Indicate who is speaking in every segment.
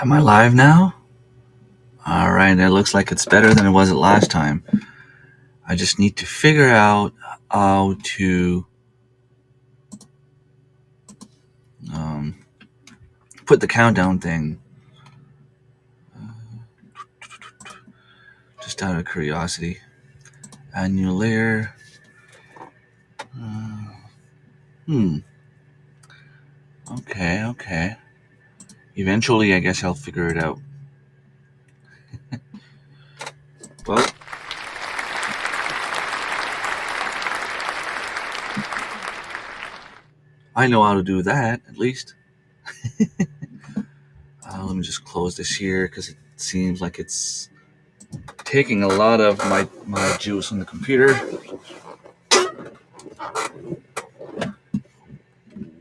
Speaker 1: Am I live now? All right, it looks like it's better than it was last time. I just need to figure out how to um, put the countdown thing. Just out of curiosity. Add new layer. Hmm. Okay. Eventually, I guess I'll figure it out. Well, I know how to do that, at least. Let me just close this here because it seems like it's taking a lot of my juice on the computer.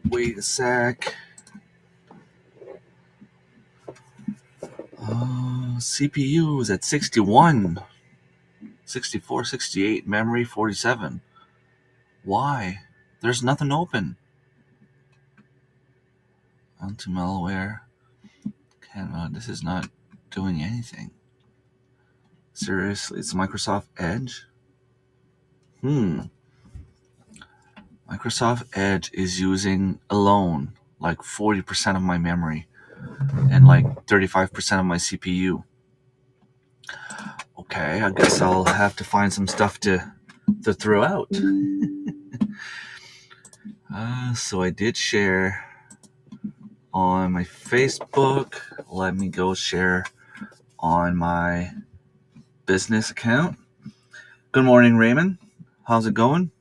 Speaker 1: Wait a sec. CPU is at 61, 64, 68, memory 47. Why? There's nothing open. Anti-malware. This is not doing anything. Seriously, it's Microsoft Edge? Microsoft Edge is using alone like 40% of my memory and like 35% of my CPU. Okay, I guess I'll have to find some stuff to throw out. So I did share on my Facebook. Let me go share on my business account. Good morning, Raymond. How's it going?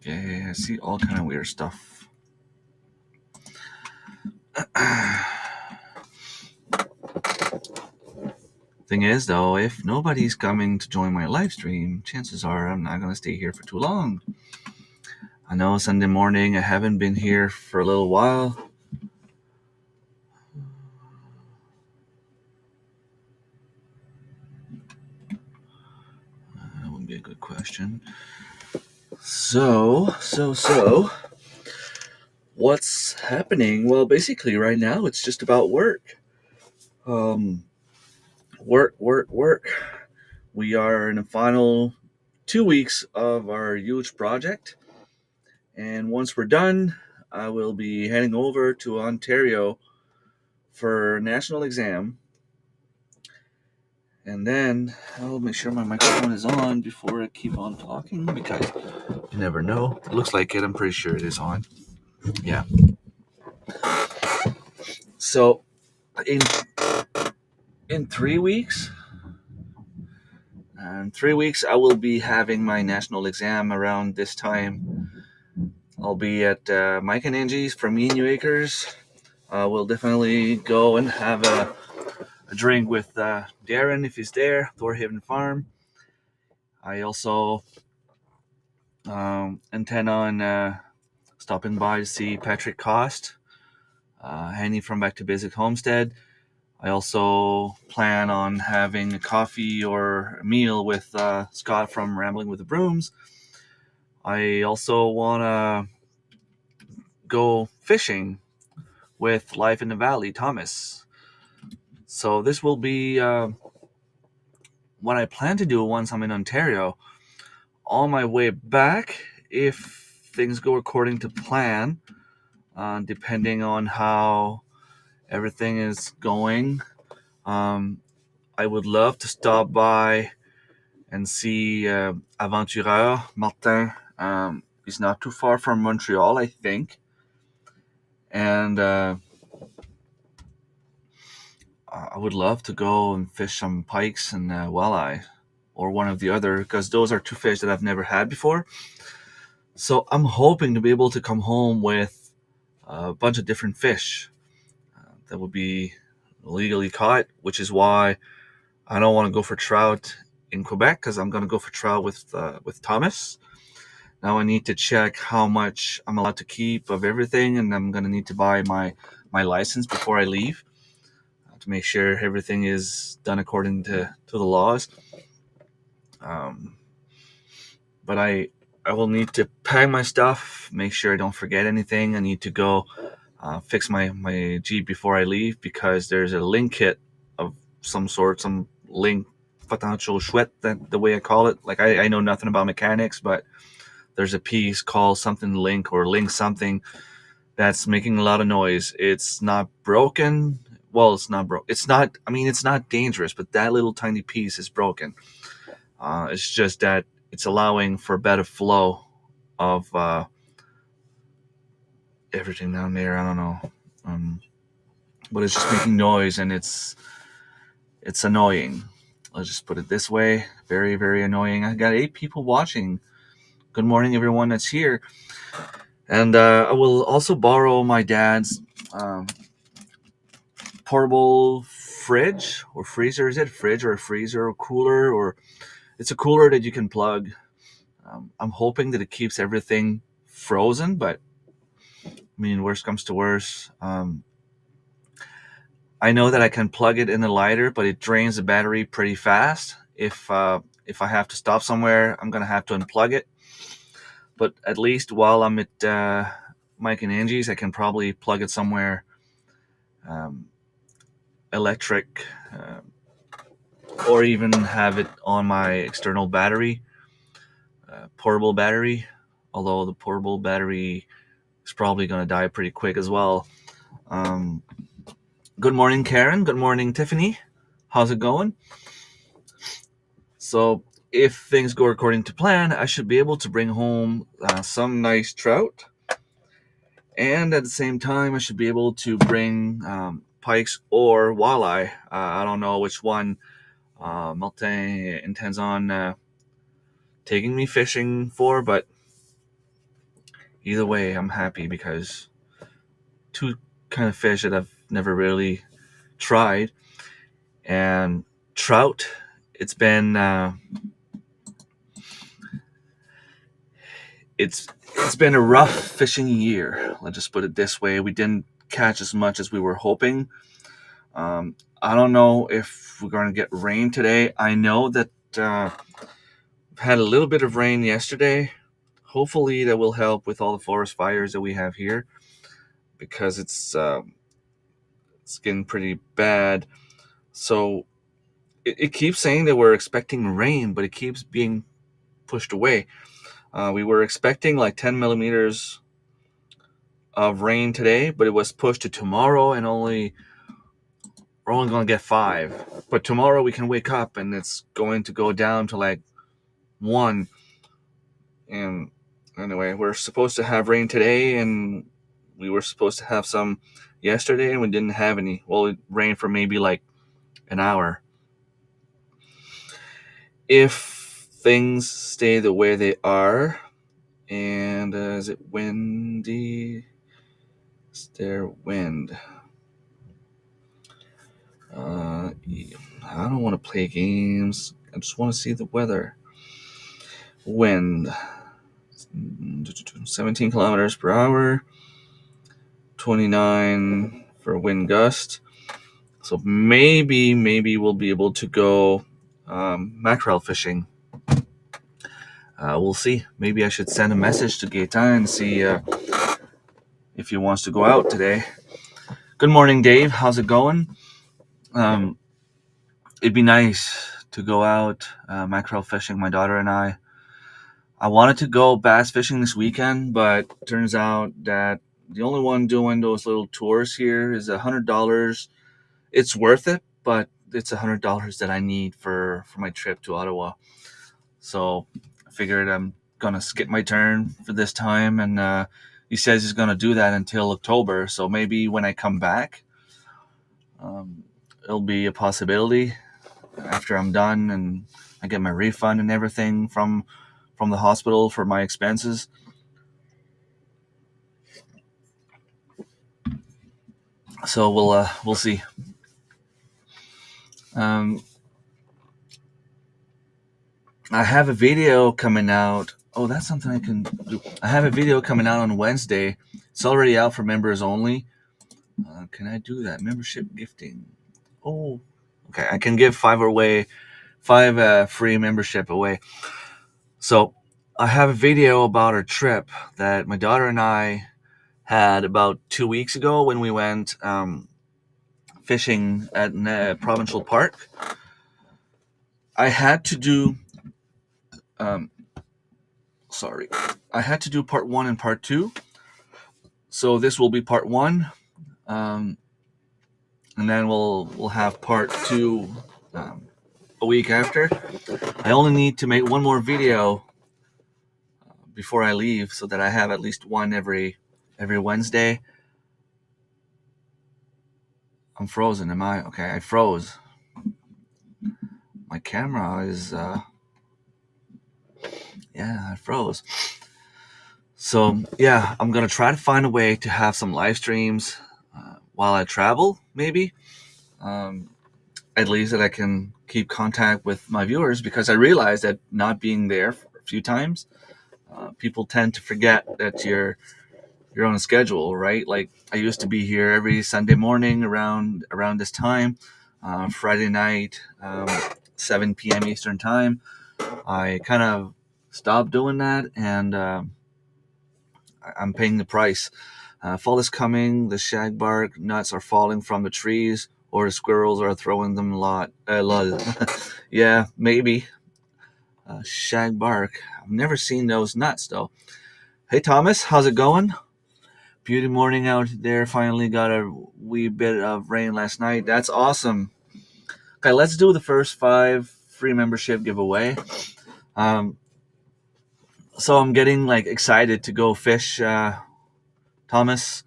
Speaker 1: Okay, I see all kind of weird stuff. Thing is, though, if nobody's coming to join my live stream, chances are I'm not going to stay here for too long. I know Sunday morning I haven't been here for a little while. That would be a good question. So, what's happening? Well, basically, right now it's just about work. Work. We are in the final 2 weeks of our huge project, and once we're done, I will be heading over to Ontario for national exam, and then I'll make sure my microphone is on before I keep on talking because you never know. It looks like it. I'm pretty sure it is on. Yeah. So in 3 weeks, I will be having my national exam around this time. I'll be at Mike and Angie's from New Acres. We'll definitely go and have a drink with Darren if he's there, Thorhaven Farm. I also intend on stopping by to see Patrick Cost, Henny from Back to Basic Homestead. I also plan on having a coffee or a meal with Scott from Rambling with the Brooms. I also want to go fishing with Life in the Valley, Thomas. So this will be what I plan to do once I'm in Ontario. On my way back, if things go according to plan, depending on how everything is going, I would love to stop by and see Aventureur Martin. He's not too far from Montreal, I think. And I would love to go and fish some pikes and walleye or one of the other, because those are two fish that I've never had before. So I'm hoping to be able to come home with a bunch of different fish that would be legally caught, which is why I don't want to go for trout in Quebec, because I'm going to go for trout with Thomas. Now I need to check how much I'm allowed to keep of everything, and I'm going to need to buy my license before I leave. to make sure everything is done according to the laws. But I will need to pack my stuff, make sure I don't forget anything. I need to go fix my Jeep before I leave, because there's a link kit of some sort, some link potential sweat, that the way I call it. Like I know nothing about mechanics, but there's a piece called something link or link something that's making a lot of noise. It's not broken. Well, it's not broke. It's not. I mean, it's not dangerous, but that little tiny piece is broken. It's just that it's allowing for better flow of everything down there. I don't know, but it's just making noise, and it's annoying. Let's just put it this way: very, very annoying. I got 8 people watching. Good morning, everyone that's here. And I will also borrow my dad's portable fridge or freezer. Is it fridge or a freezer or cooler? Or it's a cooler that you can plug. I'm hoping that it keeps everything frozen, but I mean, worst comes to worst. I know that I can plug it in the lighter, but it drains the battery pretty fast. If I have to stop somewhere, I'm gonna have to unplug it. But at least while I'm at Mike and Angie's, I can probably plug it somewhere electric, or even have it on my external battery, portable battery. Although the portable battery is probably going to die pretty quick as well. Good morning, Karen. Good morning, Tiffany. How's it going? So if things go according to plan, I should be able to bring home some nice trout. And at the same time, I should be able to bring pikes or walleye. I don't know which one Martin intends on taking me fishing for, but either way, I'm happy, because 2 kind of fish that I've never really tried. And trout, it's been it's been a rough fishing year. Let's just put it this way. We didn't catch as much as we were hoping. I don't know if we're going to get rain today. I know that we've had a little bit of rain yesterday. Hopefully that will help with all the forest fires that we have here, because it's getting pretty bad. So it keeps saying that we're expecting rain, but it keeps being pushed away. We were expecting like 10 millimeters of rain today, but it was pushed to tomorrow, and we're only going to get 5. But tomorrow we can wake up and it's going to go down to like 1. And anyway, we're supposed to have rain today, and we were supposed to have some yesterday, and we didn't have any. Well, it rained for maybe like an hour. If things stay the way they are, and is it windy? Is there wind? I don't want to play games. I just want to see the weather. Wind. 17 kilometers per hour. 29 for wind gust. So maybe we'll be able to go mackerel fishing. We'll see. Maybe I should send a message to Gaetan and see if he wants to go out today. Good morning, Dave. How's it going? It'd be nice to go out mackerel fishing, my daughter and I. I wanted to go bass fishing this weekend, but turns out that the only one doing those little tours here is $100. It's worth it, but it's $100 that I need for my trip to Ottawa. So I figured I'm going to skip my turn for this time, and he says he's going to do that until October. So maybe when I come back, it'll be a possibility after I'm done and I get my refund and everything from the hospital for my expenses. So we'll see. I have a video coming out. Oh, that's something I can do. I have a video coming out on Wednesday. It's already out for members only. Can I do that? Membership gifting. Oh, okay. I can give five free membership away. So I have a video about our trip that my daughter and I had about 2 weeks ago when we went fishing at a provincial park. I had to do, um, sorry, I had to do part one and part two. So this will be part one, and then we'll have part two a week after. I only need to make one more video before I leave, so that I have at least one every Wednesday. I'm frozen. Am I? Okay, I froze. My camera is yeah, I froze. So yeah, I'm gonna try to find a way to have some live streams while I travel, maybe. Um, at least that I can keep contact with my viewers, because I realize that not being there for a few times, people tend to forget that you're on a schedule, right? Like I used to be here every Sunday morning around this time, Friday night, 7 p.m. Eastern time. I kind of stopped doing that, and I'm paying the price. Fall is coming. The shagbark nuts are falling from the trees, or the squirrels are throwing them a lot. Yeah, maybe. Shagbark. I've never seen those nuts though. Hey Thomas, how's it going? Beauty morning out there. Finally got a wee bit of rain last night. That's awesome. Okay, let's do the first 5 free membership giveaway. So I'm getting like excited to go fish, Thomas.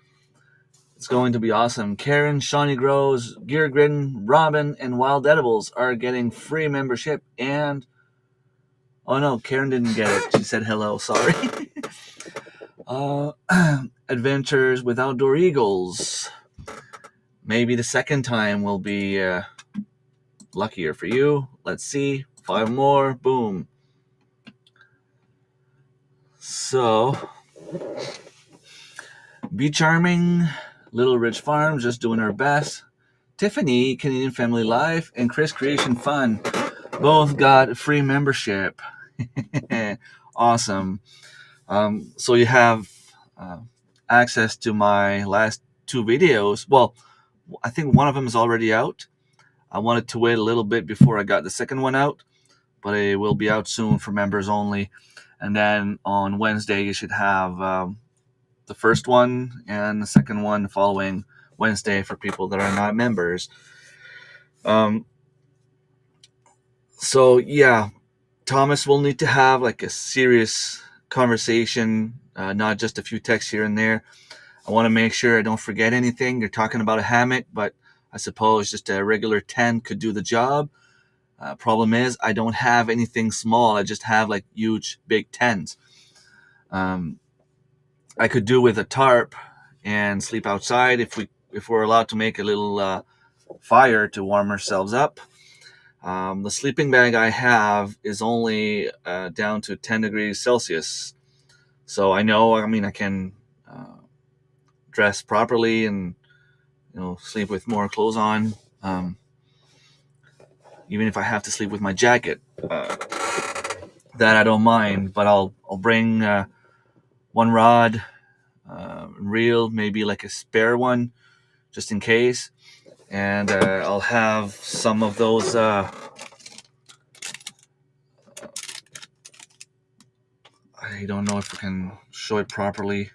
Speaker 1: It's going to be awesome. Karen, Shawnee Grows, Gear Grin, Robin, and Wild Edibles are getting free membership. And oh no, Karen didn't get it. She said hello. Sorry. Adventures with Outdoor Eagles. Maybe the second time will be luckier for you. Let's see. 5 more. Boom. So, Be Charming, Little Ridge Farm, just doing our best. Tiffany, Canadian Family Life, and Chris Creation Fun both got free membership. Awesome. So you have access to my last 2 videos. Well, I think one of them is already out. I wanted to wait a little bit before I got the second one out, but it will be out soon for members only. And then on Wednesday, you should have the first one and the second one the following Wednesday for people that are not members. So yeah, Thomas will need to have like a serious conversation, not just a few texts here and there. I want to make sure I don't forget anything. You're talking about a hammock, but I suppose just a regular tent could do the job. Problem is, I don't have anything small. I just have like huge, big tents. I could do with a tarp and sleep outside if we're allowed to make a little fire to warm ourselves up. The sleeping bag I have is only down to 10 degrees Celsius, so I know. I mean, I can dress properly and sleep with more clothes on. Even if I have to sleep with my jacket, that I don't mind. But I'll bring one rod, reel, maybe like a spare one, just in case. And I'll have some of those. I don't know if I can show it properly.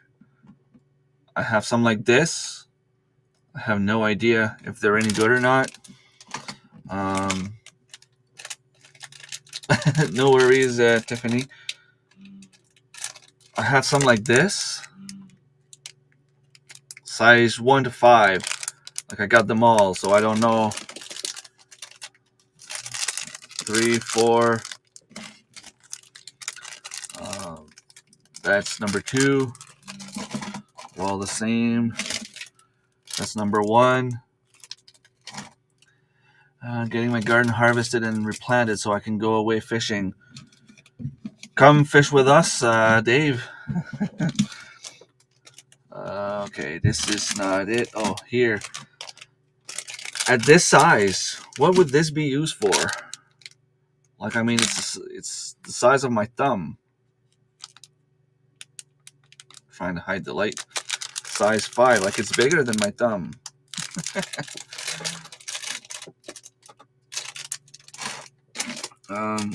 Speaker 1: I have some like this. I have no idea if they're any good or not. No worries, Tiffany. I have some like this, size 1 to 5. Like I got them all, so I don't know. 3, 4. That's number 2. They're all the same. That's number 1. Getting my garden harvested and replanted so I can go away fishing. Come fish with us, Dave. Okay, this is not it. Oh, here. at this size, what would this be used for? Like, I mean, it's the size of my thumb. Trying to hide the light. Size 5, like it's bigger than my thumb.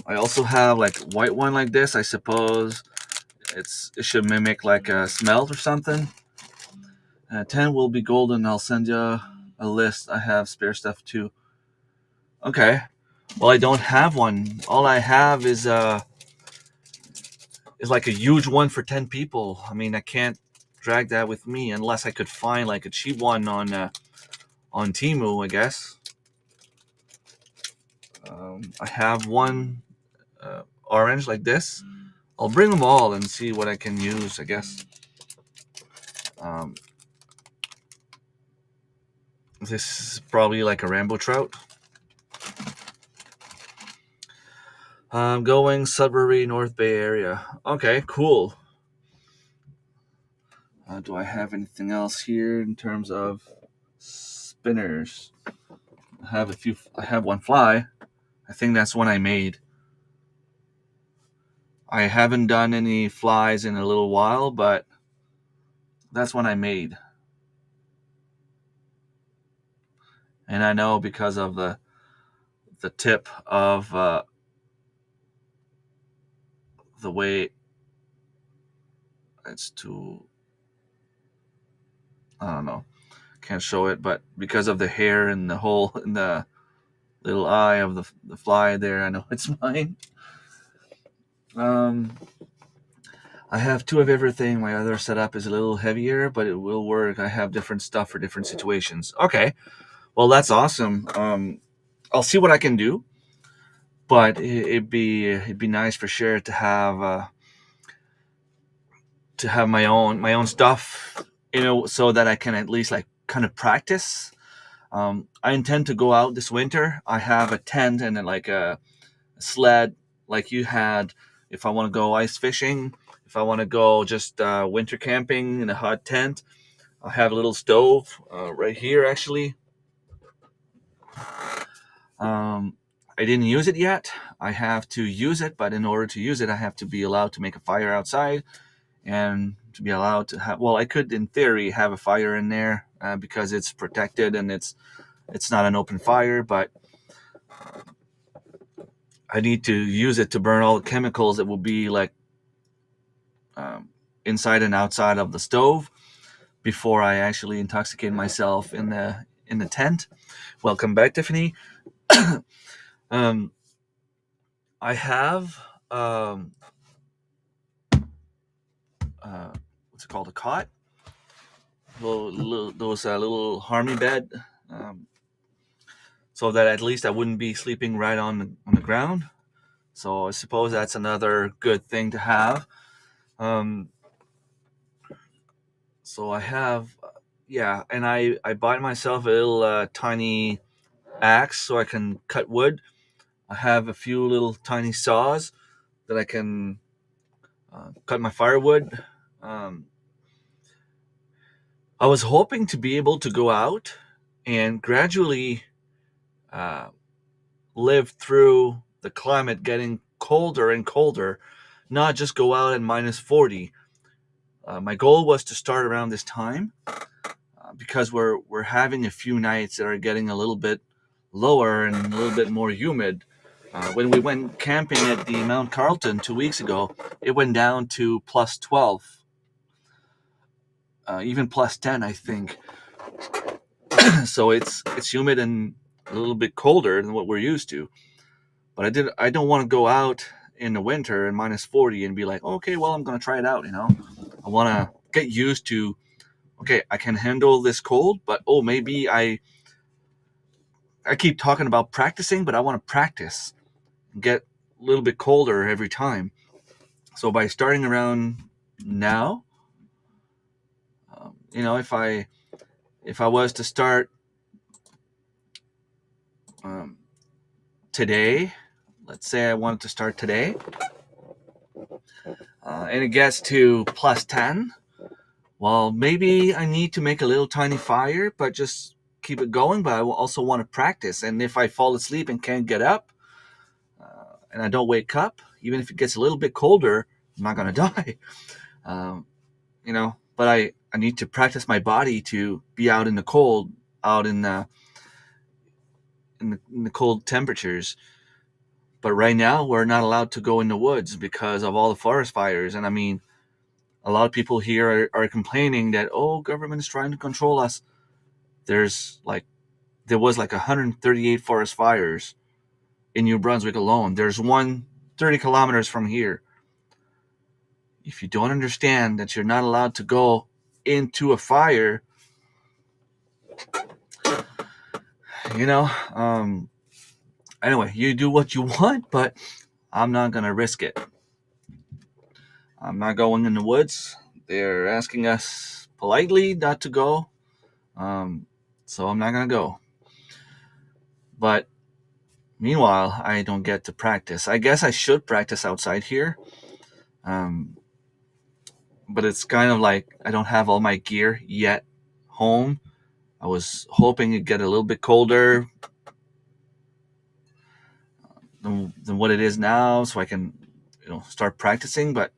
Speaker 1: I also have like white one like this. I suppose it should mimic like a smelt or something. 10 will be golden. I'll send you a list. I have spare stuff too. Okay. Well, I don't have one. All I have is like a huge one for 10 people. I mean, I can't drag that with me unless I could find like a cheap one on Temu, I guess. I have one orange like this. I'll bring them all and see what I can use, I guess. This is probably like a Rambo trout. I'm going Sudbury, North Bay area. Okay, cool. Do I have anything else here in terms of spinners? I have a few. I have one fly. I think that's one I made. I haven't done any flies in a little while, but that's one I made. And I know because of the tip of the way it's too, I don't know, can't show it, but because of the hair and the hole in the little eye of the fly there, I know it's mine. I have 2 of everything. My other setup is a little heavier, but it will work. I have different stuff for different situations. Okay, well that's awesome. I'll see what I can do, but it'd be nice for sure to have my own stuff, so that I can at least like kind of practice. I intend to go out this winter. I have a tent and then like a sled, like you had. If I want to go ice fishing, if I want to go just winter camping in a hot tent, I have a little stove right here actually. I didn't use it yet. I have to use it, but in order to use it, I have to be allowed to make a fire outside and to be allowed to have. Well, I could, in theory, have a fire in there because it's protected and it's not an open fire, but I need to use it to burn all the chemicals that will be like inside and outside of the stove before I actually intoxicate myself in the tent. Welcome back, Tiffany. I have what's it called, a cot, those little harmy bed, so that at least I wouldn't be sleeping right on the ground. So I suppose that's another good thing to have. So I have, yeah, and I bought myself a little tiny axe so I can cut wood. I have a few little tiny saws that I can cut my firewood. I was hoping to be able to go out and gradually live through the climate getting colder and colder, not just go out at -40. My goal was to start around this time because we're having a few nights that are getting a little bit lower and a little bit more humid. When we went camping at the Mount Carlton 2 weeks ago, it went down to +12, even +10, I think. So it's humid and a little bit colder than what we're used to. But I don't want to go out in the winter in -40 and be like, okay, well, I'm going to try it out. I want to get used to, okay, I can handle this cold, but maybe I keep talking about practicing, but I want to practice and get a little bit colder every time. So by starting around now, if I was to start today, let's say I wanted to start today, and it gets to +10, well, maybe I need to make a little tiny fire, but just keep it going, but I also want to practice. And if I fall asleep and can't get up, and I don't wake up, even if it gets a little bit colder, I'm not gonna die. Um, but I need to practice my body to be out in the cold, out in the cold temperatures. But right now, we're not allowed to go in the woods because of all the forest fires. And I mean, a lot of people here are complaining that, oh, government is trying to control us. There was like 138 forest fires in New Brunswick alone. There's one 30 kilometers from here. If you don't understand that you're not allowed to go into a fire, you know, anyway, you do what you want, but I'm not going to risk it. I'm not going in the woods. They're asking us politely not to go. So I'm not going to go. But meanwhile, I don't get to practice. I guess I should practice outside here. But it's kind of like I don't have all my gear yet home. I was hoping it'd get a little bit colder than what it is now, so I can, start practicing. But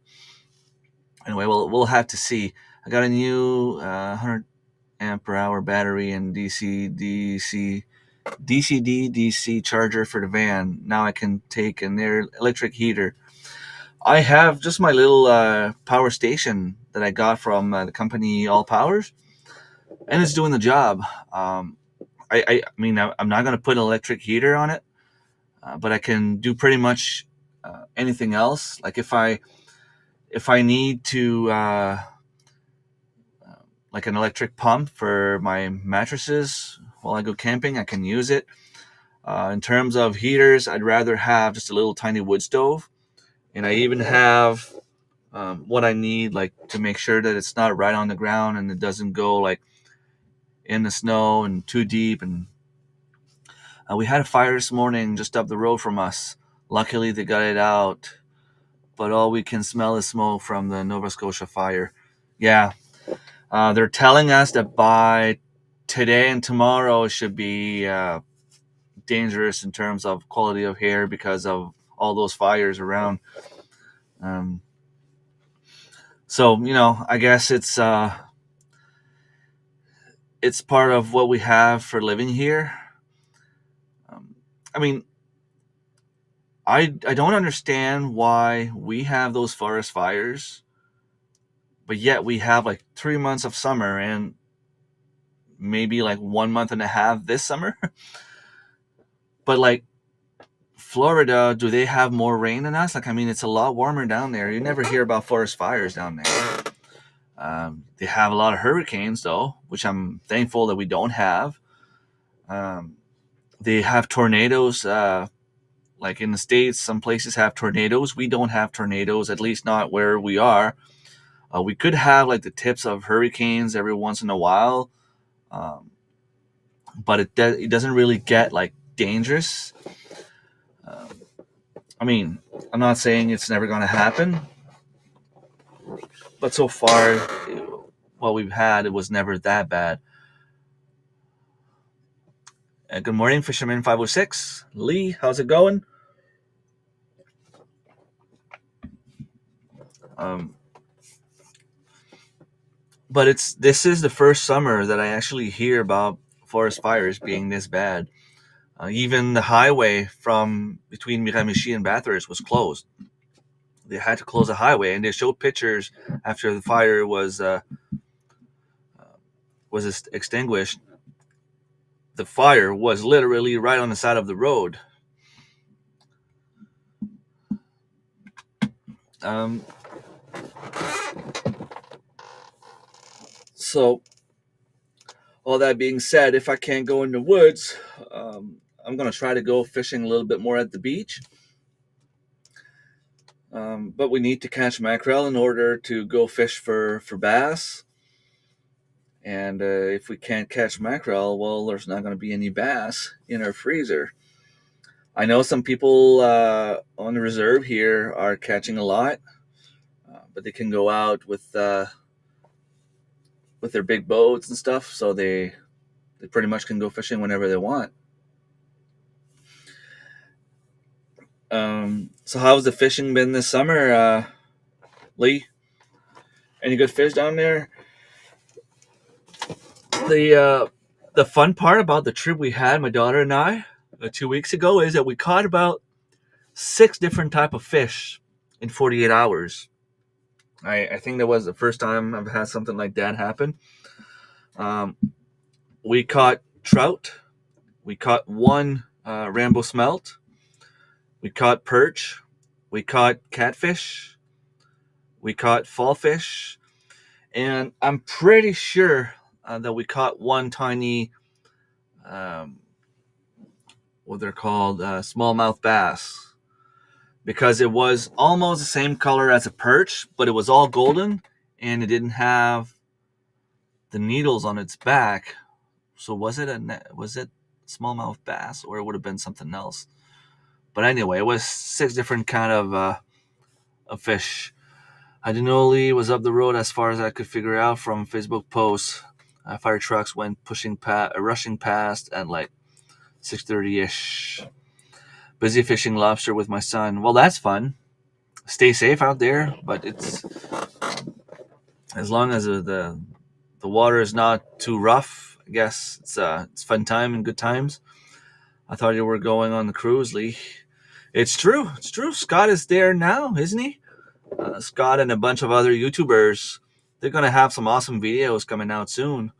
Speaker 1: anyway, we'll have to see. I got a new 100 amp per hour battery and DC charger for the van. Now I can take an electric heater. I have just my little power station that I got from the company All Powers, and it's doing the job. I mean, I'm not going to put an electric heater on it, but I can do pretty much anything else. Like if I need to, like an electric pump for my mattresses while I go camping, I can use it. In terms of heaters, I'd rather have just a little tiny wood stove, and I even have what I need, like to make sure that it's not right on the ground and it doesn't go like in the snow and too deep. And we had a fire this morning just up the road from us. Luckily, they got it out, but all we can smell is smoke from the Nova Scotia fire. Yeah, they're telling us that by today and tomorrow it should be dangerous in terms of quality of air because of all those fires around. So I guess it's part of what we have for living here. I mean, I don't understand why we have those forest fires, but yet we have like 3 months of summer and maybe like 1 month and a half this summer. But like Florida, do they have more rain than us? Like, I mean, it's a lot warmer down there. You never hear about forest fires down there. They have a lot of hurricanes, though, which I'm thankful that we don't have. They have tornadoes. Like in the States, some places have tornadoes. We don't have tornadoes, at least not where we are. We could have like the tips of hurricanes every once in a while, but it doesn't really get like dangerous. I mean, I'm not saying it's never going to happen, but so far, what we've had, it was never that bad. Good morning, Fisherman 506. Lee, how's it going? But this is the first summer that I actually hear about forest fires being this bad. Even the highway from between Miramichi and Bathurst was closed. They had to close the highway, and they showed pictures after the fire was extinguished. The fire was literally right on the side of the road. So, all that being said, if I can't go in the woods, I'm going to try to go fishing a little bit more at the beach. But we need to catch mackerel in order to go fish for bass. And if we can't catch mackerel, well, there's not going to be any bass in our freezer. I know some people on the reserve here are catching a lot, but they can go out with their big boats and stuff, so they They pretty much can go fishing whenever they want. So how's the fishing been this summer, Lee? Any good fish down there? The fun part about the trip we had, my daughter and I, 2 weeks ago, is that we caught about 6 different type of fish in 48 hours. I think that was the first time I've had something like that happen. We caught trout. We caught one rainbow smelt. We caught perch. We caught catfish. We caught fall fish. And I'm pretty sure that we caught one tiny, what they're called, smallmouth bass. Because it was almost the same color as a perch, but it was all golden, and it didn't have the needles on its back. So was it smallmouth bass, or it would have been something else? But anyway, it was 6 different kind of fish. I didn't know Lee was up the road as far as I could figure out from Facebook posts. Fire trucks went rushing past at like 6:30ish. Busy fishing lobster with my son. Well, that's fun. Stay safe out there, but it's as long as the water is not too rough. I guess it's fun time and good times. I thought you were going on the cruise, Lee. It's true. It's true. Scott is there now, isn't he? Scott and a bunch of other YouTubers. They're gonna have some awesome videos coming out soon.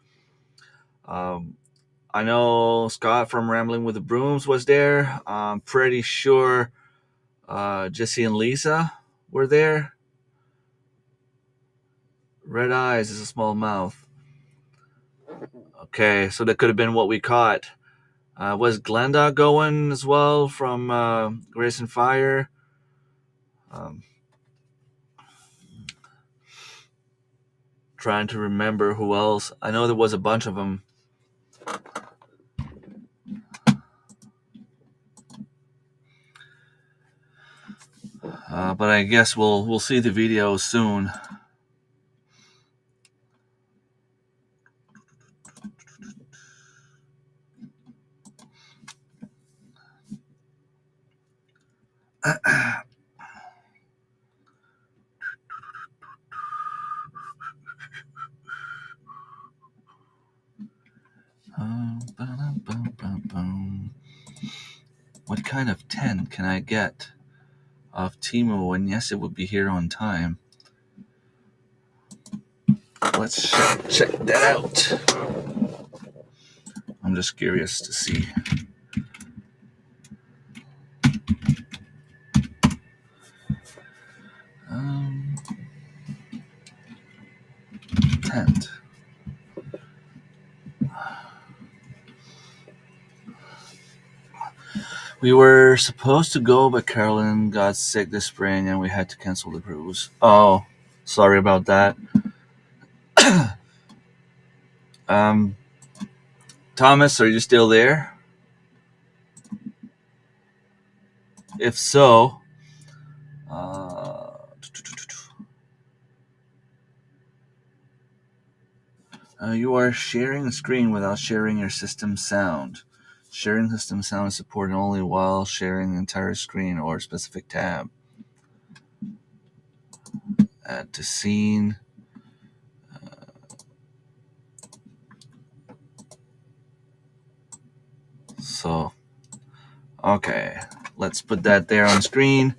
Speaker 1: I know Scott from Rambling with the Brooms was there. I'm pretty sure Jesse and Lisa were there. Red eyes is a small mouth. Okay, so that could have been what we caught. Was Glenda going as well from Grace and Fire? Trying to remember who else. I know there was a bunch of them. But I guess we'll see the video soon. What kind of tent can I get off Timo? And yes, it would be here on time. Let's check that out. I'm just curious to see. Tent. We were supposed to go, but Carolyn got sick this spring and we had to cancel the cruise. Oh, sorry about that. Thomas, are you still there? If so, you are sharing a screen without sharing your system sound. Sharing system sound is supported only while sharing the entire screen or a specific tab. Add to scene. So, okay, let's put that there on screen.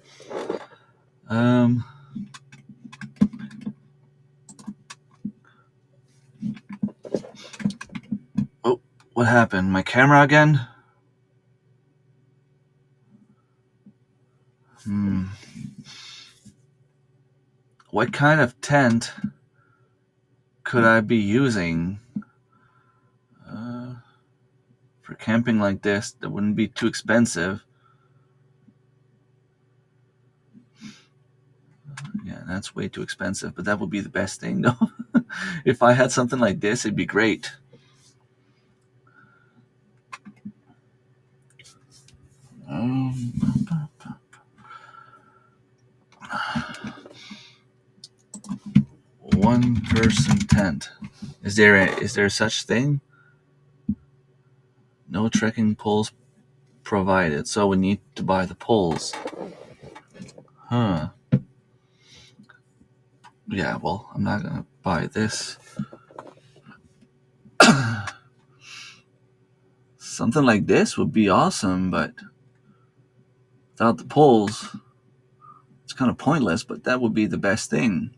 Speaker 1: Oh, what happened? My camera again? What kind of tent could I be using for camping like this that wouldn't be too expensive? Yeah, that's way too expensive, but that would be the best thing, though. If I had something like this, it'd be great. One person tent. Is there such thing? No trekking poles provided, so we need to buy the poles. Huh. Yeah, well, I'm not gonna buy this. Something like this would be awesome, but without the poles, it's kind of pointless, but that would be the best thing.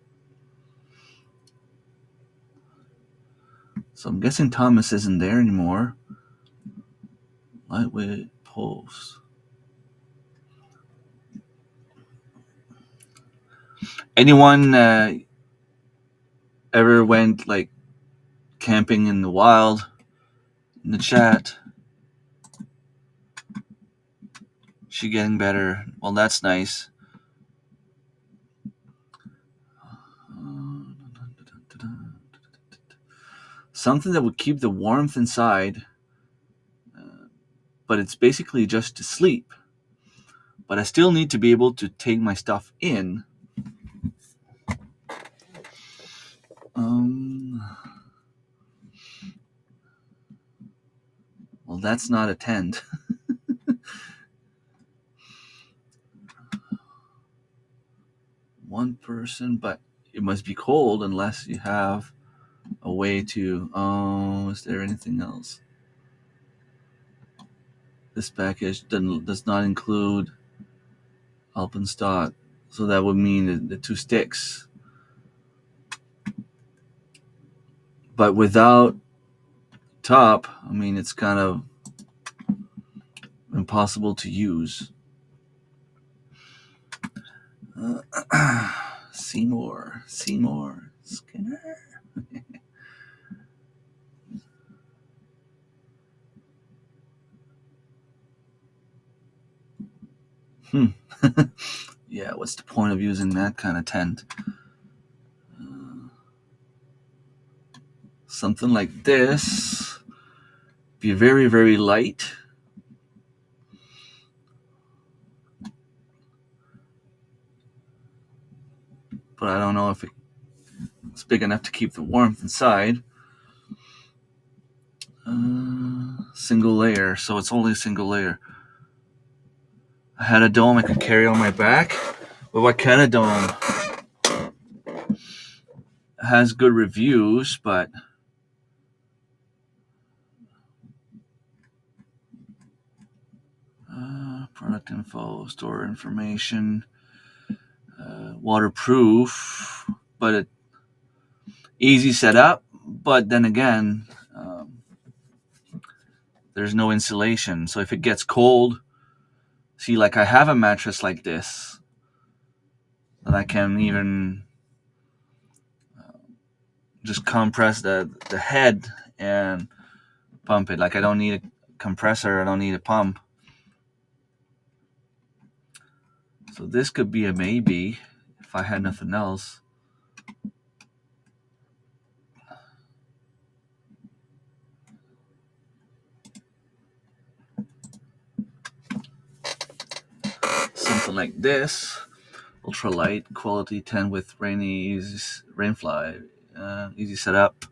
Speaker 1: So I'm guessing Thomas isn't there anymore. Lightweight poles. Anyone ever went like camping in the wild in the chat? She getting better. Well, that's nice. Something that would keep the warmth inside, but it's basically just to sleep. But I still need to be able to take my stuff in. Well, that's not a tent. One person, but it must be cold unless you have a way to. Oh, is there anything else? This package does not include alpenstock, so that would mean the 2 sticks. But without top, I mean, it's kind of impossible to use. Seymour Skinner. Yeah, what's the point of using that kind of tent? Something like this. Be very, very light. But I don't know if it's big enough to keep the warmth inside. Single layer, so it's only a single layer. I had a dome I could carry on my back, but what kind of dome? It has good reviews, but product info, store information, waterproof, but easy setup. But then again, there's no insulation, so if it gets cold, see, like I have a mattress like this that I can even just compress the head and pump it. Like I don't need a compressor, I don't need a pump. So this could be a maybe if I had nothing else. Something like this. Ultralight, quality 10 with rainfly, easy setup.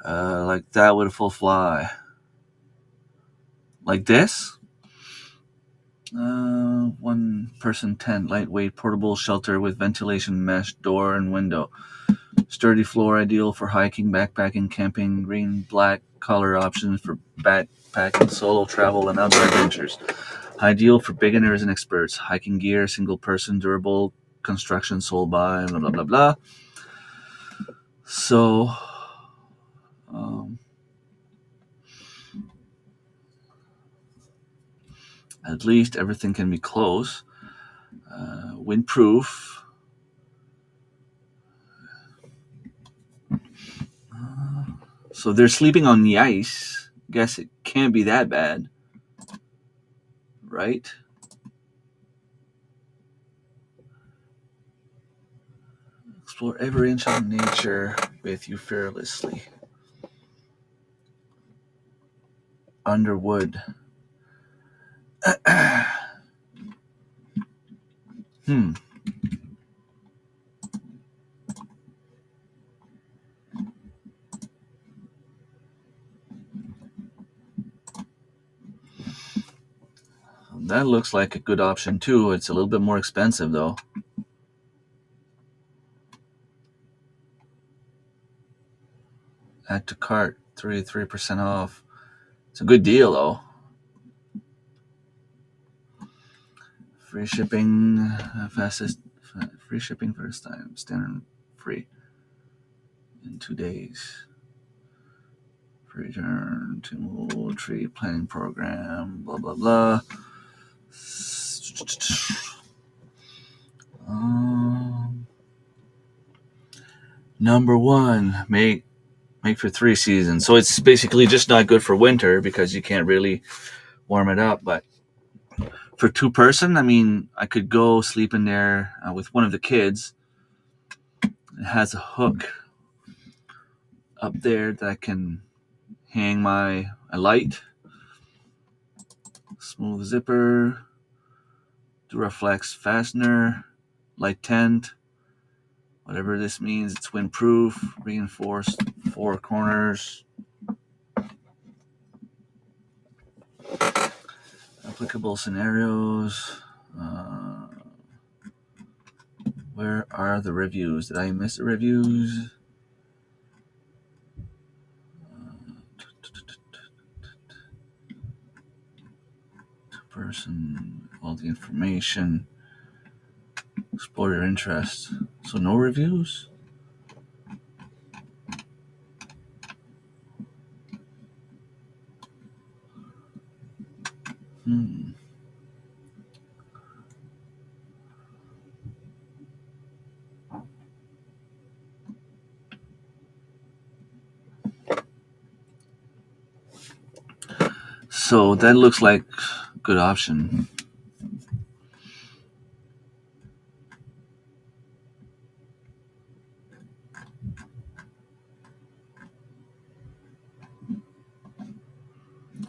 Speaker 1: Like that with a full fly. Like this. 1 person tent, lightweight, portable shelter with ventilation, mesh door and window. Sturdy floor, ideal for hiking, backpacking, camping. Green, black color options for backpacking, solo travel, and outdoor adventures. Ideal for beginners and experts. Hiking gear, single person, durable construction, sold by, blah, blah, blah, blah. So, at least everything can be close. Windproof. So they're sleeping on the ice. Guess it can't be that bad, right? Explore every inch of nature with you fearlessly. Underwood. That looks like a good option too. It's a little bit more expensive though. Add to cart, 33% off. It's a good deal though. Free shipping, fastest. Free shipping first time, standard free in 2 days. Free return to tree planting program. Blah blah blah. Number one, make for 3 seasons. So it's basically just not good for winter because you can't really warm it up. But for 2-person, I mean, I could go sleep in there with one of the kids. It has a hook up there that I can hang a light. Smooth zipper, Duraflex fastener, light tent. Whatever this means, it's windproof, reinforced 4 corners. Applicable scenarios. Where are the reviews? Did I miss the reviews? Person, all the information. Explore your interest. So no reviews? So that looks like a good option.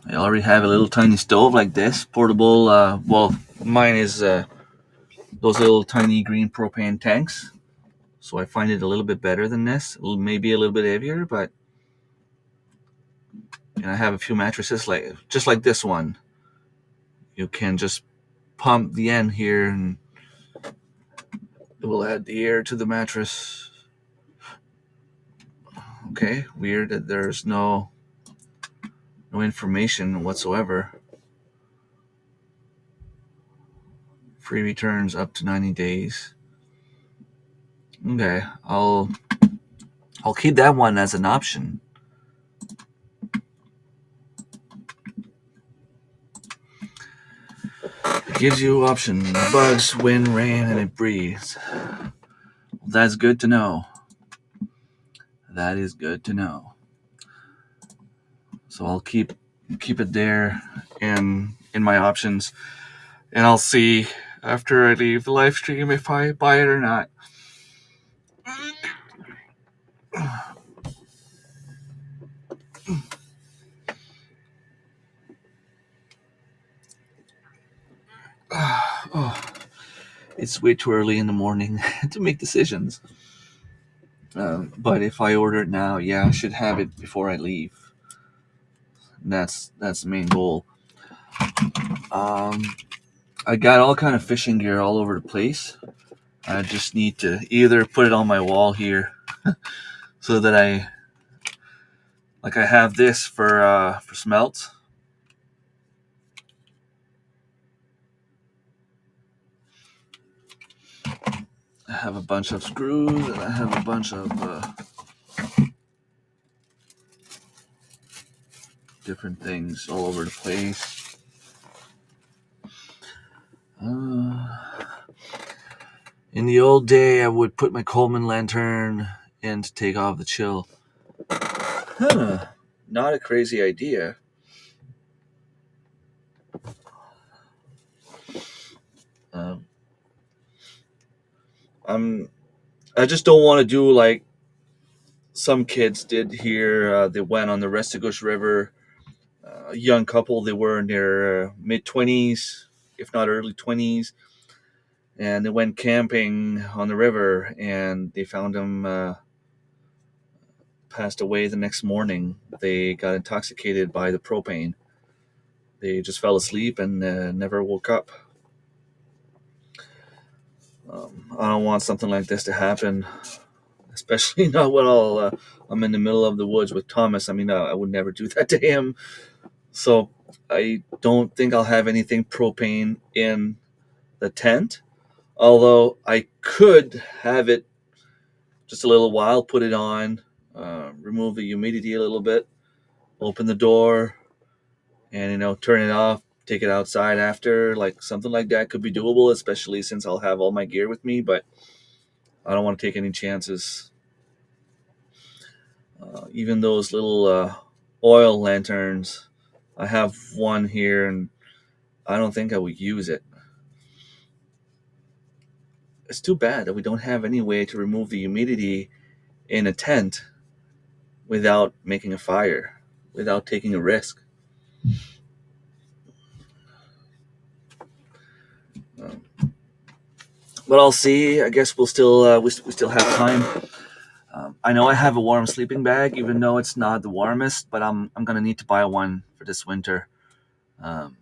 Speaker 1: I already have a little tiny stove like this, portable. Well, mine is those little tiny green propane tanks. So I find it a little bit better than this. Maybe a little bit heavier, but and I have a few mattresses just like this one. You can just pump the end here and it will add the air to the mattress. Okay, weird that there's no information whatsoever. Free returns up to 90 days. Okay, I'll keep that one as an option. It gives you option: bugs, wind, rain, and it breathes. That's good to know. That is good to know. So I'll keep it there in my options, and I'll see after I leave the live stream if I buy it or not. Oh, it's way too early in the morning to make decisions. But if I order it now, yeah, I should have it before I leave. That's the main goal. I got all kind of fishing gear all over the place. I just need to either put it on my wall here, so that I have this for smelt. I have a bunch of screws, and I have a bunch of different things all over the place. In the old day, I would put my Coleman lantern in to take off the chill. Not a crazy idea. I just don't want to do like some kids did here. They went on the Restigouche River. A young couple, they were in their mid-20s, if not early 20s, and they went camping on the river, and they found him passed away the next morning. They got intoxicated by the propane. they just fell asleep and never woke up. I don't want something like this to happen, especially not when I'm in the middle of the woods with Thomas. I mean, I would never do that to him. So I don't think I'll have anything propane in the tent. Although I could have it just a little while, put it on, remove the humidity a little bit, open the door, and turn it off. Take it outside after, like something like that could be doable, especially since I'll have all my gear with me. But I don't want to take any chances. Even those little oil lanterns, I have one here, and I don't think I would use it. It's too bad that we don't have any way to remove the humidity in a tent without making a fire, without taking a risk. Um, but I'll see. I guess we'll still we still have time. I know I have a warm sleeping bag, even though it's not the warmest. But I'm gonna need to buy one for this winter. Um,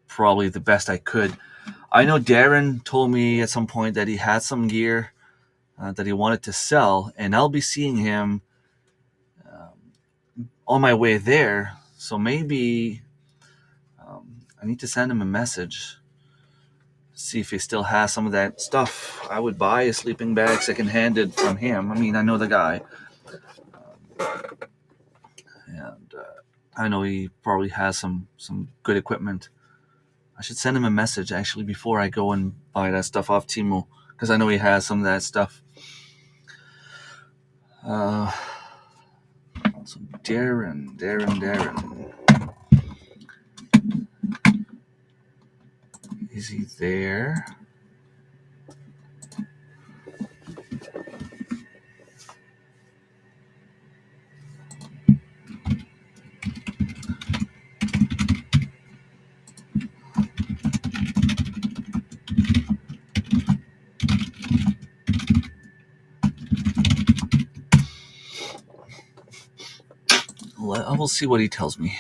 Speaker 1: Probably the best I could. I know Darren told me at some point that he had some gear that he wanted to sell, and I'll be seeing him on my way there. So maybe I need to send him a message, see if he still has some of that stuff. I would buy a sleeping bag second-handed from him. I mean, I know the guy, and I know he probably has some good equipment. I should send him a message actually before I go and buy that stuff off Timo, because I know he has some of that stuff. So Darren. Is he there? I will see what he tells me.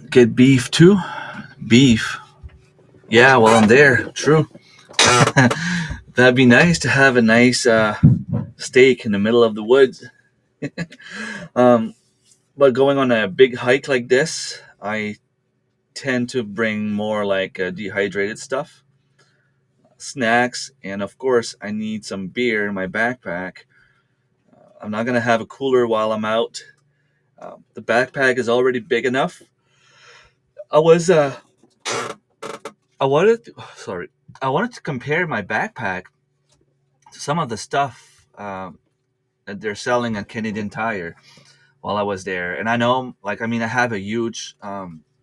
Speaker 1: Get beef too? Beef. Yeah, well, I'm there. True. That'd be nice to have a nice steak in the middle of the woods. um, but going on a big hike like this, I tend to bring more like dehydrated stuff, snacks, and of course, I need some beer in my backpack. I'm not gonna have a cooler while I'm out. The backpack is already big enough. I was I wanted to, sorry, I wanted to compare my backpack to some of the stuff that they're selling at Canadian Tire while I was there. And I know, like, I mean, I have a huge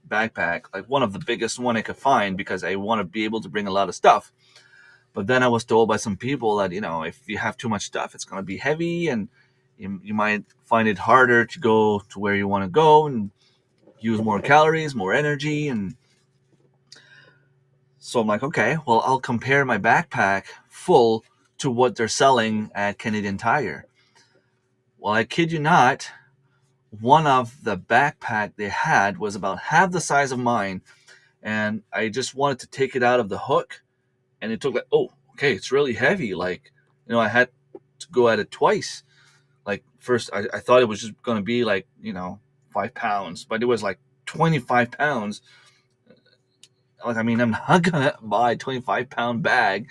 Speaker 1: backpack, like one of the biggest one I could find, because I want to be able to bring a lot of stuff. But then I was told by some people that if you have too much stuff, it's going to be heavy, and you might find it harder to go to where you want to go and use more calories, more energy. And so I'm like, okay, well, I'll compare my backpack full to what they're selling at Canadian Tire. Well, I kid you not, one of the backpack they had was about half the size of mine, and I just wanted to take it out of the hook, and it took like, oh, okay, it's really heavy. Like, I had to go at it twice. Like, first, I thought it was just going to be like, 5 pounds, but it was like 25 pounds. Like, I mean, I'm not going to buy a 25-pound bag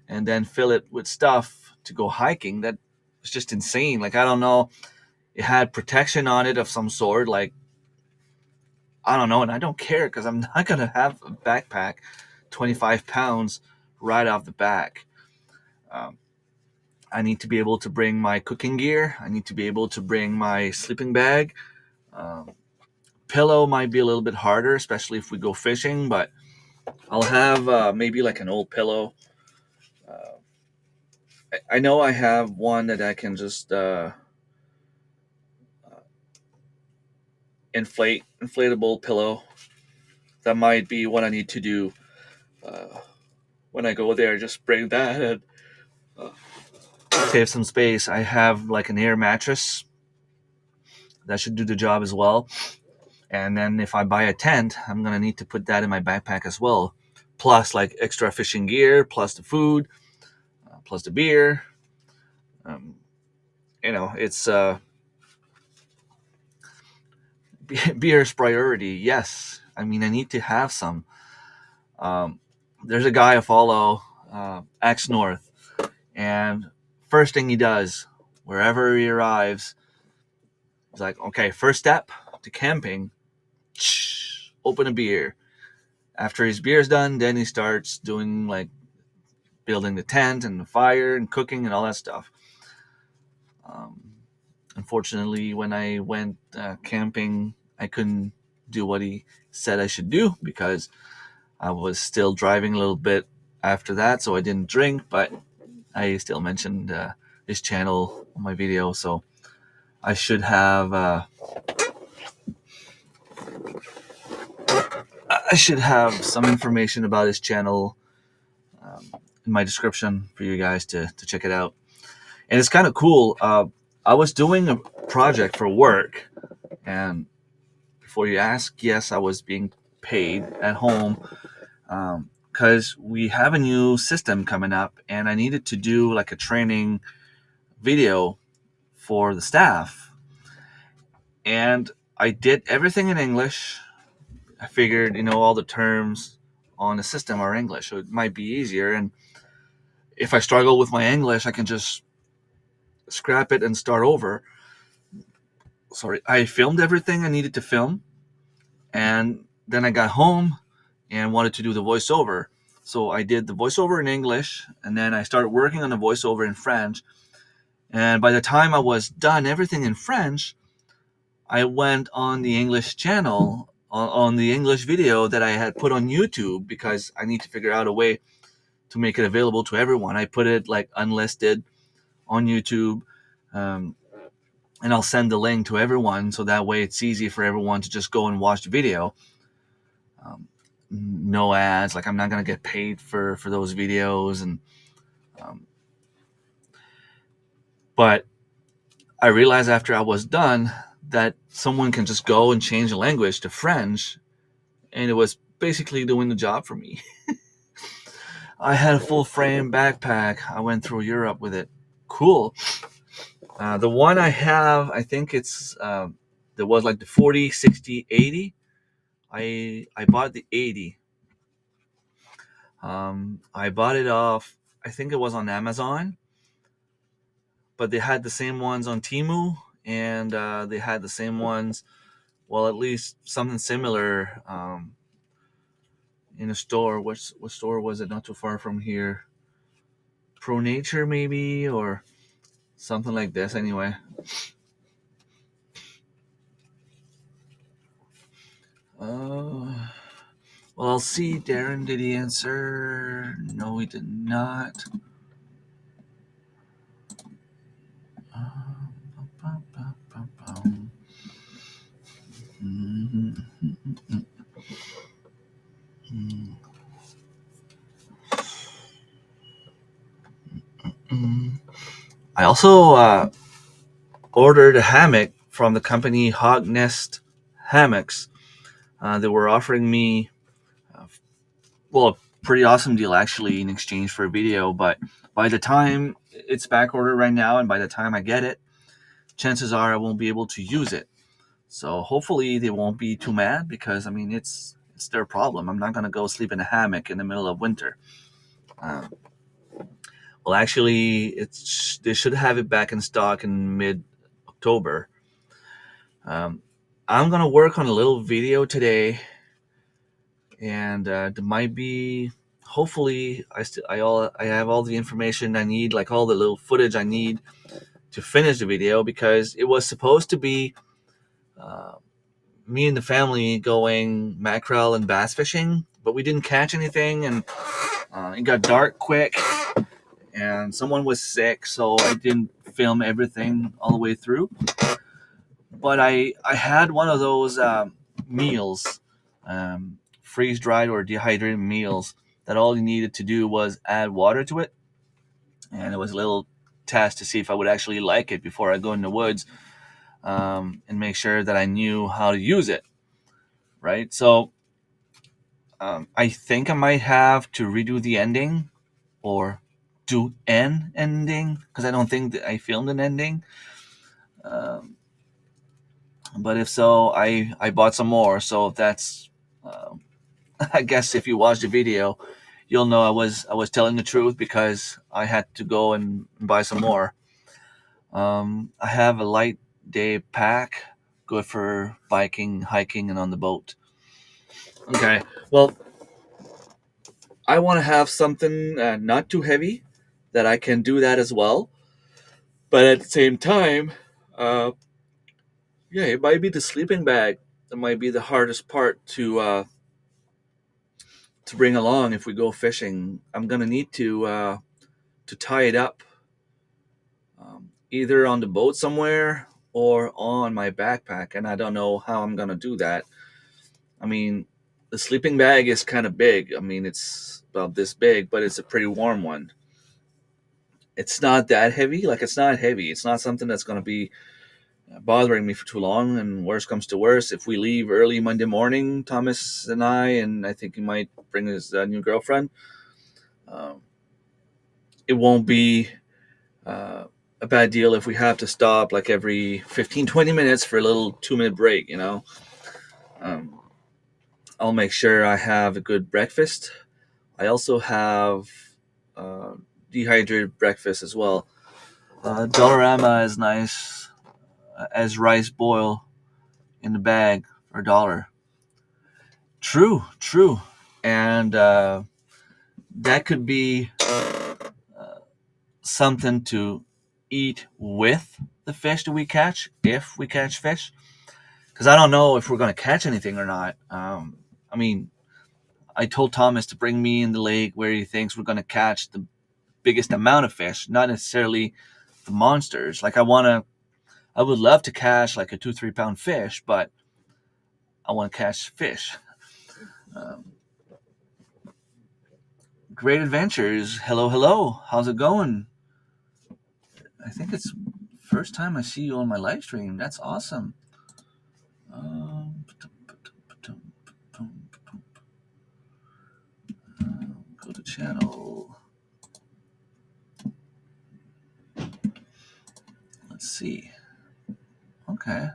Speaker 1: and then fill it with stuff to go hiking. That was just insane. Like, I don't know. It had protection on it of some sort. Like, I don't know. And I don't care, because I'm not going to have a backpack 25 pounds right off the back. I need to be able to bring my cooking gear. I need to be able to bring my sleeping bag. Pillow might be a little bit harder, especially if we go fishing, but I'll have maybe like an old pillow I know I have one that I can just inflatable pillow. That might be what I need to do when I go there. Just bring that and uh, save some space. I have like an air mattress that should do the job as well. And then if I buy a tent, I'm gonna need to put that in my backpack as well. Plus like extra fishing gear, plus the food, plus the beer. Um, it's beer's priority. Yes, I mean I need to have some. Um, there's a guy I follow, X North, and first thing he does, wherever he arrives, he's like, okay, first step to camping, open a beer. After his beer's done, then he starts doing like building the tent and the fire and cooking and all that stuff. Um, Unfortunately, when I went camping, I couldn't do what he said I should do because I was still driving a little bit after that, so I didn't drink, but I still mentioned his channel on my video, so I should have some information about his channel in my description for you guys to check it out. And it's kind of cool. I was doing a project for work, and before you ask, yes, I was being paid at home because we have a new system coming up, and I needed to do like a training video for the staff. And I did everything in English. I figured, all the terms on the system are English, so it might be easier. And if I struggle with my English, I can just scrap it and start over. Sorry, I filmed everything I needed to film, and then I got home and wanted to do the voiceover. So I did the voiceover in English, and then I started working on the voiceover in French. And by the time I was done everything in French, I went on the English channel, on the English video that I had put on YouTube, because I need to figure out a way to make it available to everyone. I put it like unlisted on YouTube, and I'll send the link to everyone, so that way it's easy for everyone to just go and watch the video. No ads, like I'm not gonna get paid for those videos, and but I realized after I was done that someone can just go and change the language to French, and it was basically doing the job for me. I had a full frame backpack. I went through Europe with it. Cool. The one I have, I think it's there was like the 40, 60, 80. I bought the 80. I bought it off, I think it was on Amazon, but they had the same ones on Temu, and they had the same ones, well, at least something similar in a store. What store was it? Not too far from here. Pro Nature, maybe, or something like this. Anyway, well, I'll see. Darren, did he answer? No, he did not. I also ordered a hammock from the company Hog Nest Hammocks. They were offering me, a pretty awesome deal actually, in exchange for a video. But by the time it's back ordered right now, and by the time I get it, chances are I won't be able to use it. So hopefully they won't be too mad, because I mean it's their problem. I'm not gonna go sleep in a hammock in the middle of winter. Um, well, actually, they should have it back in stock in mid-October. I'm gonna work on a little video today, and there might be. Hopefully, I have all the information I need, like all the little footage I need to finish the video, because it was supposed to be me and the family going mackerel and bass fishing, but we didn't catch anything, and it got dark quick, and someone was sick, so I didn't film everything all the way through. But I had one of those meals, freeze dried or dehydrated meals, that all you needed to do was add water to it, and it was a little test to see if I would actually like it before I go in the woods, and make sure that I knew how to use it. Right, so I think I might have to redo the ending or do an ending because I don't think that I filmed an ending. Um, but if so, I bought some more. So that's uh, I guess if you watch the video, you'll know I was telling the truth because I had to go and buy some more. I have a light day pack, good for biking, hiking, and on the boat. Okay, well, I want to have something not too heavy that I can do that as well. But at the same time, uh, yeah, it might be the sleeping bag that might be the hardest part to bring along if we go fishing. I'm gonna need to tie it up, either on the boat somewhere or on my backpack, and I don't know how I'm gonna do that. I mean, the sleeping bag is kind of big. I mean, it's about this big, but it's a pretty warm one. It's not that heavy. Like, it's not heavy. It's not something that's gonna be bothering me for too long. And worst comes to worst, if we leave early Monday morning, Thomas and I think he might bring his new girlfriend, um, it won't be uh, a bad deal if we have to stop like every 15, 20 minutes for a little 2 minute break, you know. Um, I'll make sure I have a good breakfast. I also have uh, dehydrated breakfast as well. Dollarama is nice as rice boil in the bag for $1. True, true. And that could be something to eat with the fish that we catch, if we catch fish. Because I don't know if we're going to catch anything or not. I mean, I told Thomas to bring me in the lake where he thinks we're going to catch the biggest amount of fish, not necessarily the monsters. Like, I would love to catch like a 2-3 pound fish, but I want to catch fish. Um, Great adventures. Hello, hello. How's it going? I think it's first time I see you on my live stream. That's awesome. Go to channel. Let's see. Okay.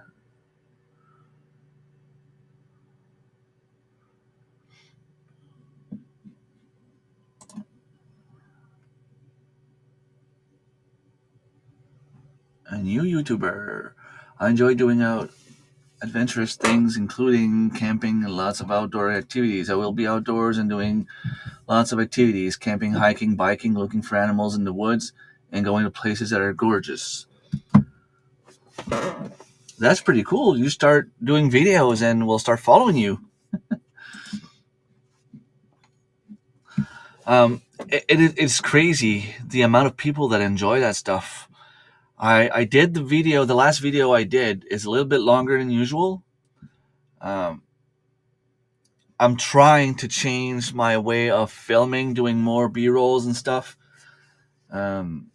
Speaker 1: A new YouTuber. I enjoy doing out adventurous things, including camping and lots of outdoor activities. I will be outdoors and doing lots of activities: camping, hiking, biking, looking for animals in the woods, and going to places that are gorgeous. That's pretty cool. You start doing videos and we'll start following you. It's crazy the amount of people that enjoy that stuff. I did the last video I did is a little bit longer than usual. Um, I'm trying to change my way of filming, doing more B-rolls and stuff. Um,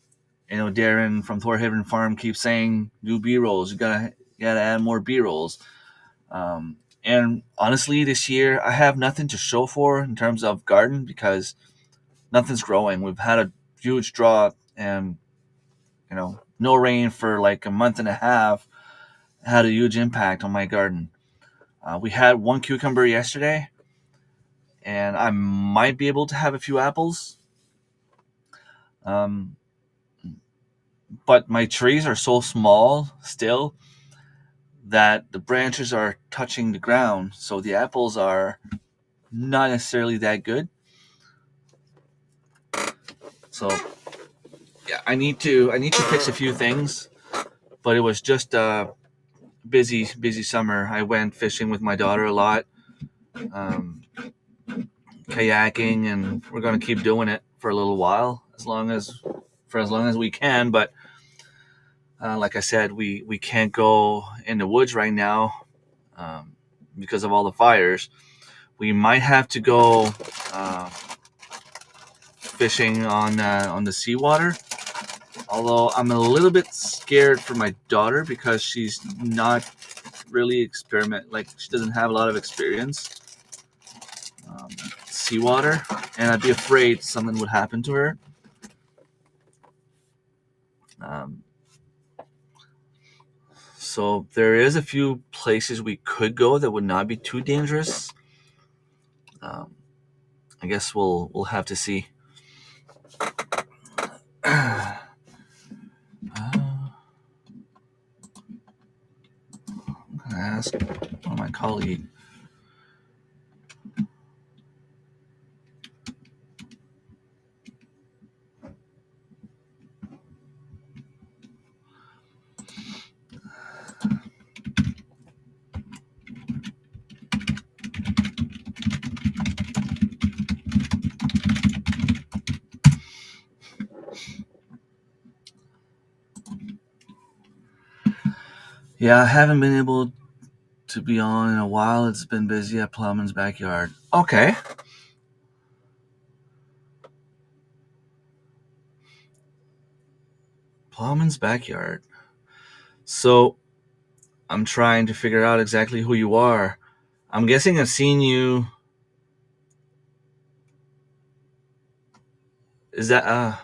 Speaker 1: Darren from Thorhaven Farm keeps saying do B-rolls. You gotta add more B-rolls. And honestly, this year I have nothing to show for in terms of garden because nothing's growing. We've had a huge drought, and no rain for like a month and a half had a huge impact on my garden. We had one cucumber yesterday, and I might be able to have a few apples. Um, but my trees are so small still that the branches are touching the ground, so the apples are not necessarily that good. So yeah, I need to fix a few things, but it was just a busy summer. I went fishing with my daughter a lot, um, kayaking, and we're gonna keep doing it for a little while, for as long as we can. But like I said, we can't go in the woods right now because of all the fires. We might have to go fishing on the seawater. Although I'm a little bit scared for my daughter because she's not really she doesn't have a lot of experience seawater, and I'd be afraid something would happen to her. Um, so there is a few places we could go that would not be too dangerous. Um, I guess we'll have to see. I'm gonna ask one of my colleagues. Yeah, I haven't been able to be on in a while. It's been busy at Plowman's backyard. Okay. Plowman's backyard. So I'm trying to figure out exactly who you are. I'm guessing I've seen you. Is that I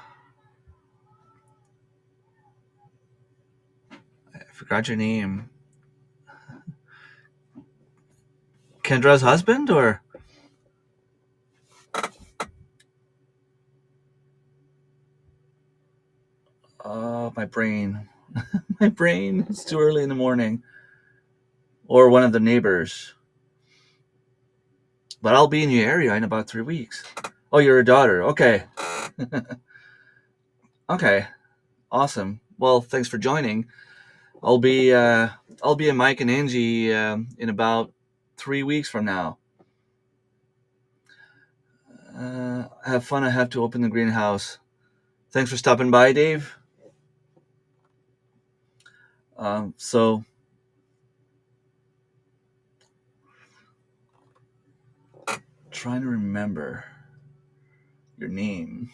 Speaker 1: forgot your name. Kendra's husband, or my brain. My brain. It's too early in the morning. Or one of the neighbors. But I'll be in your area in about 3 weeks. Oh, you're a daughter. Okay. Okay. Awesome. Well, thanks for joining. I'll be in Mike and Angie in about 3 weeks from now. Have fun. I have to open the greenhouse. Thanks for stopping by, Dave. So trying to remember your name.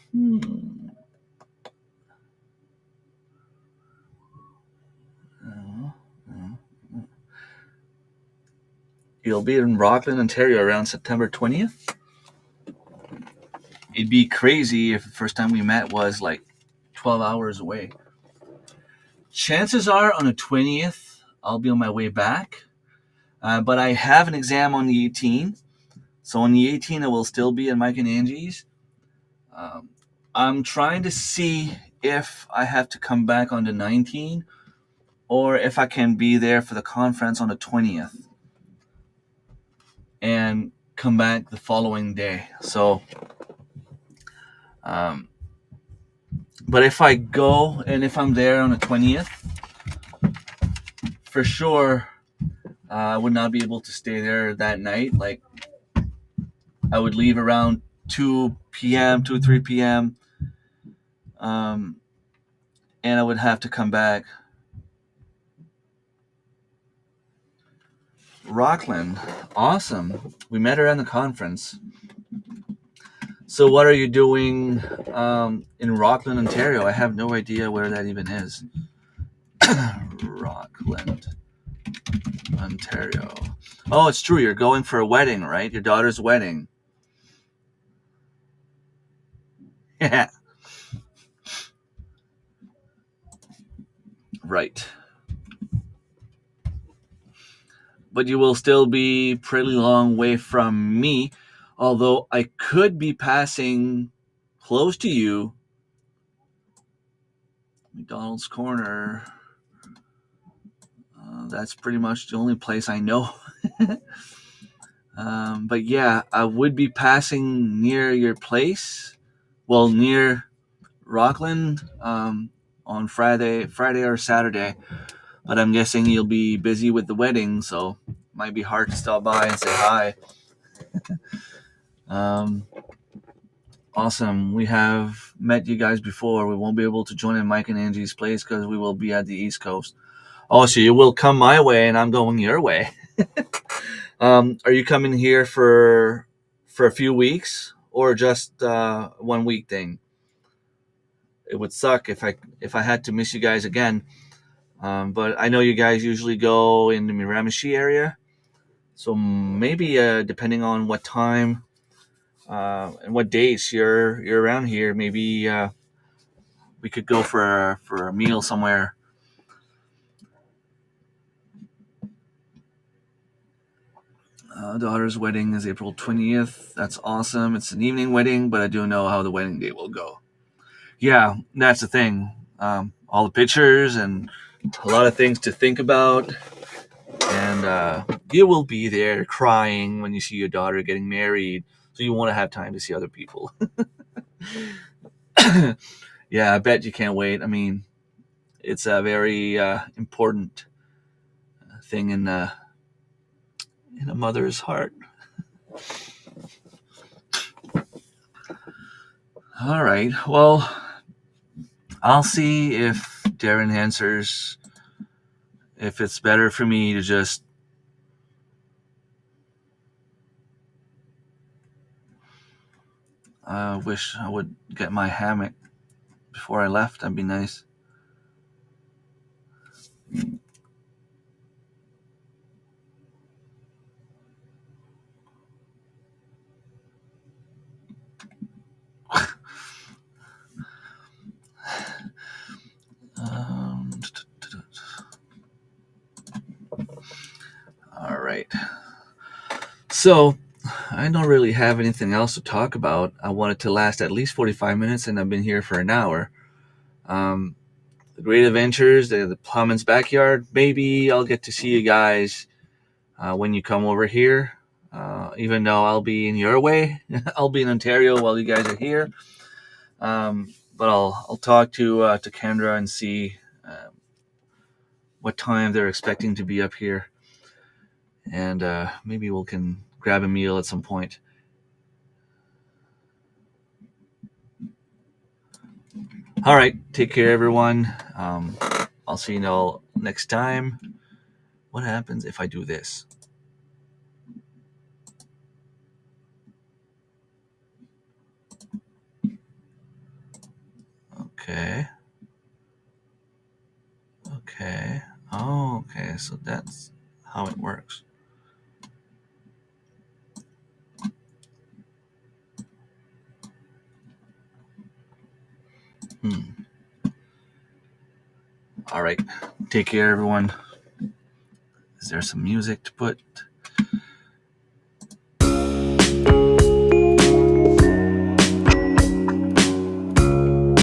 Speaker 1: You'll be in Rockland, Ontario around September 20th. It'd be crazy if the first time we met was like 12 hours away. Chances are on the 20th, I'll be on my way back. But I have an exam on the 18th. So on the 18th, I will still be at Mike and Angie's. I'm trying to see if I have to come back on the 19th or if I can be there for the conference on the 20th and come back the following day. So, but if I go and if I'm there on the 20th, for sure, I would not be able to stay there that night. Like, I would leave around 2 p.m., 2, 3 p.m., and I would have to come back. Rockland. Awesome. We met her at the conference. So what are you doing in Rockland, Ontario? I have no idea where that even is. Rockland, Ontario. Oh, it's true. You're going for a wedding, right? Your daughter's wedding. Yeah. Right. But you will still be pretty long way from me, although I could be passing close to you. McDonald's Corner. That's pretty much the only place I know. But yeah, I would be passing near your place. Well, near Rockland on Friday or Saturday. But I'm guessing you'll be busy with the wedding, so it might be hard to stop by and say hi. Awesome. We have met you guys before. We won't be able to join in Mike and Angie's place because we will be at the East Coast. Oh, so you will come my way and I'm going your way. Are you coming here for a few weeks or just 1 week thing? It would suck if I had to miss you guys again. But I know you guys usually go in the Miramichi area, so maybe depending on what time and what days you're around here, maybe we could go for a meal somewhere. Daughter's wedding is April 20th. That's awesome. It's an evening wedding, but I do know how the wedding day will go. Yeah, that's the thing. All the pictures and a lot of things to think about. And you will be there crying when you see your daughter getting married, so you want to have time to see other people. Yeah, I bet you can't wait. I mean, it's a very important thing in a mother's heart. All right. Well, I'll see if Darren answers. If it's better for me to just wish I would get my hammock before I left. That'd be nice. Um, all right. So I don't really have anything else to talk about. I wanted to last at least 45 minutes, and I've been here for an hour. Um, the Great Adventures, the Plumman's Backyard. Maybe I'll get to see you guys when you come over here. Even though I'll be in your way, I'll be in Ontario while you guys are here. But I'll talk to Kendra and see what time they're expecting to be up here, and maybe we can grab a meal at some point. All right, take care, everyone. I'll see you all next time. What happens if I do this? Okay. Okay. Oh, okay. So that's how it works. Hmm. All right. Take care, everyone. Is there some music to put?